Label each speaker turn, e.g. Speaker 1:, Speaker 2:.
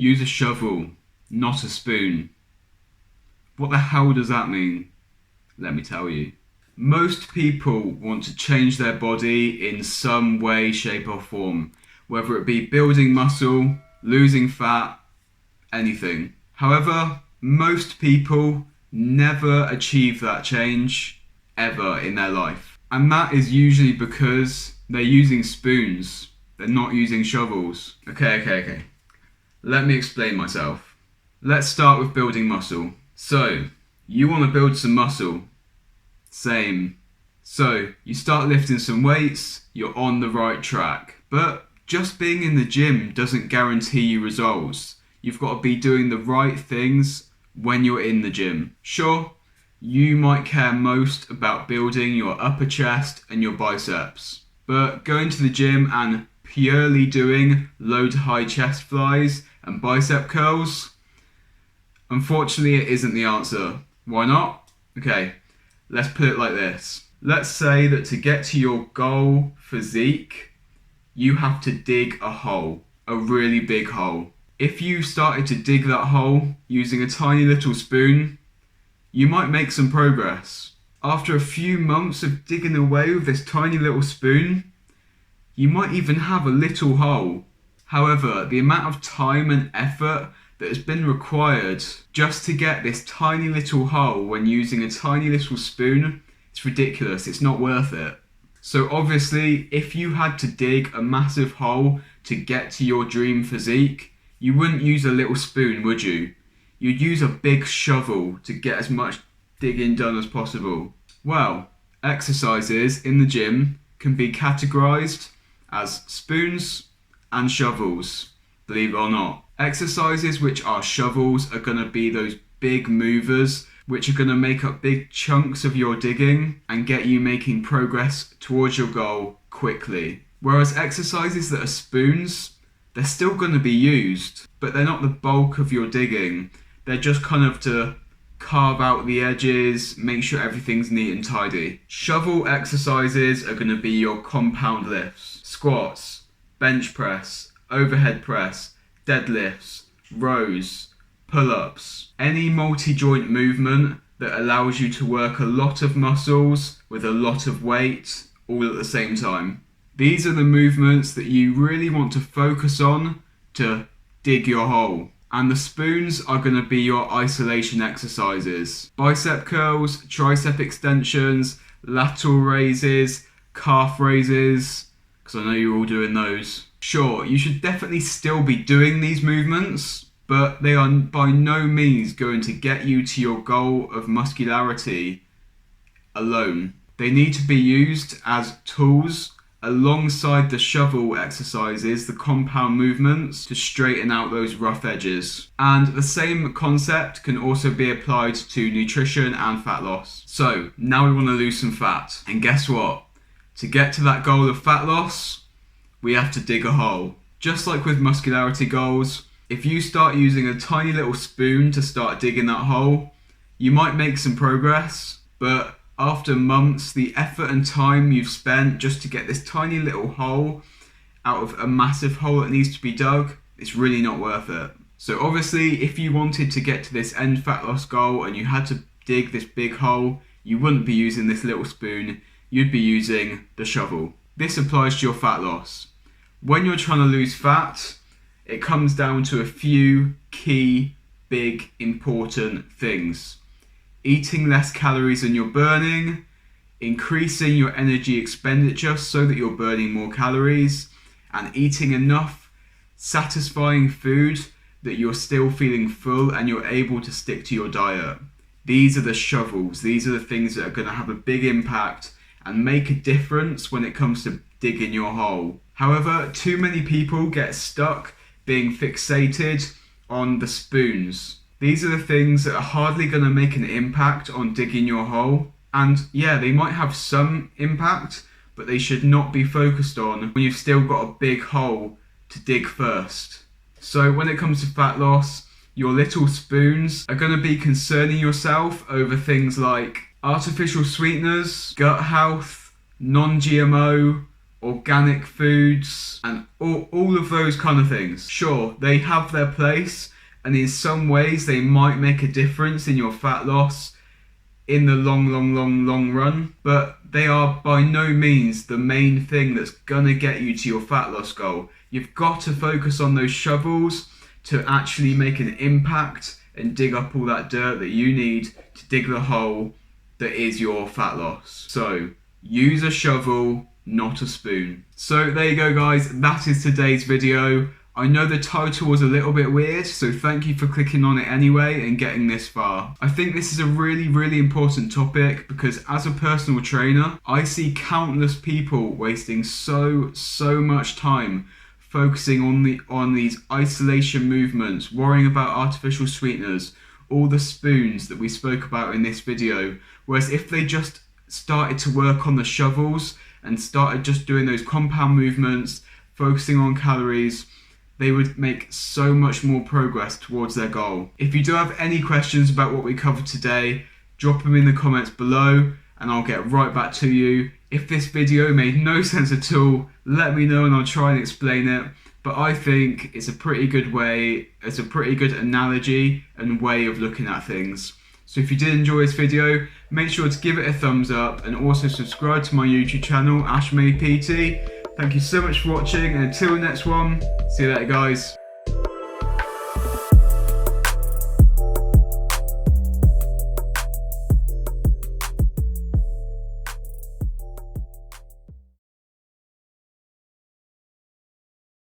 Speaker 1: Use a shovel, not a spoon. What the hell does that mean? Let me tell you. Most people want to change their body in some way, shape, or form, whether it be building muscle, losing fat, anything. However, most people never achieve that change ever in their life. And that is usually because they're using spoons, they're not using shovels. Okay. Let me explain myself. Let's start with building muscle. So, you want to build some muscle. Same. So, you start lifting some weights, you're on the right track. But just being in the gym doesn't guarantee you results. You've got to be doing the right things when you're in the gym. Sure, you might care most about building your upper chest and your biceps. But going to the gym and purely doing low to high chest flies and bicep curls, unfortunately it isn't the answer. Why not? Okay, let's put it like this. Let's say that to get to your goal physique, you have to dig a hole, a really big hole. If you started to dig that hole using a tiny little spoon, you might make some progress. After a few months of digging away with this tiny little spoon, you might even have a little hole. However, the amount of time and effort that has been required just to get this tiny little hole when using a tiny little spoon, it's ridiculous, it's not worth it. So obviously, if you had to dig a massive hole to get to your dream physique, you wouldn't use a little spoon, would you? You'd use a big shovel to get as much digging done as possible. Well, exercises in the gym can be categorized as spoons and shovels, believe it or not. Exercises which are shovels are going to be those big movers which are going to make up big chunks of your digging and get you making progress towards your goal quickly. Whereas exercises that are spoons, they're still going to be used, but they're not the bulk of your digging. They're just kind of to carve out the edges, make sure everything's neat and tidy. Shovel exercises are going to be your compound lifts, squats, bench press, overhead press, deadlifts, rows, pull-ups, any multi-joint movement that allows you to work a lot of muscles with a lot of weight all at the same time. These are the movements that you really want to focus on to dig your hole. And the spoons are going to be your isolation exercises. Bicep curls, tricep extensions, lateral raises, calf raises, because I know you're all doing those. Sure, you should definitely still be doing these movements, but they are by no means going to get you to your goal of muscularity alone. They need to be used as tools alongside the shovel exercises, the compound movements, to straighten out those rough edges. And the same concept can also be applied to nutrition and fat loss. So now we want to lose some fat. And guess what? To get to that goal of fat loss, we have to dig a hole. Just like with muscularity goals, if you start using a tiny little spoon to start digging that hole, you might make some progress, but after months, the effort and time you've spent just to get this tiny little hole out of a massive hole that needs to be dug, it's really not worth it. So obviously, if you wanted to get to this end fat loss goal and you had to dig this big hole, you wouldn't be using this little spoon, you'd be using the shovel. This applies to your fat loss. When you're trying to lose fat, it comes down to a few key, big, important things. Eating less calories than you're burning, increasing your energy expenditure so that you're burning more calories, and eating enough satisfying food that you're still feeling full and you're able to stick to your diet. These are the shovels. These are the things that are going to have a big impact and make a difference when it comes to digging your hole. However, too many people get stuck being fixated on the spoons. These are the things that are hardly going to make an impact on digging your hole. And yeah, they might have some impact, but they should not be focused on when you've still got a big hole to dig first. So when it comes to fat loss, your little spoons are going to be concerning yourself over things like artificial sweeteners, gut health, non-GMO, organic foods, and all of those kind of things. Sure, they have their place, and in some ways they might make a difference in your fat loss in the long run, but they are by no means the main thing that's gonna get you to your fat loss goal. You've got to focus on those shovels to actually make an impact and dig up all that dirt that you need to dig the hole that is your fat loss. So use a shovel, not a spoon. So there you go, guys, that is today's video. I know the title was a little bit weird, so thank you for clicking on it anyway and getting this far. I think this is a really important topic because as a personal trainer, I see countless people wasting so much time focusing on these isolation movements, worrying about artificial sweeteners, all the spoons that we spoke about in this video. Whereas if they just started to work on the shovels and started just doing those compound movements, focusing on calories, they would make so much more progress towards their goal. If you do have any questions about what we covered today, drop them in the comments below and I'll get right back to you. If this video made no sense at all, let me know and I'll try and explain it. But I think it's a pretty good way, it's a pretty good analogy and way of looking at things. So if you did enjoy this video, make sure to give it a thumbs up and also subscribe to my YouTube channel, Ash Made PT. Thank you so much for watching, and until the next one, see you later, guys.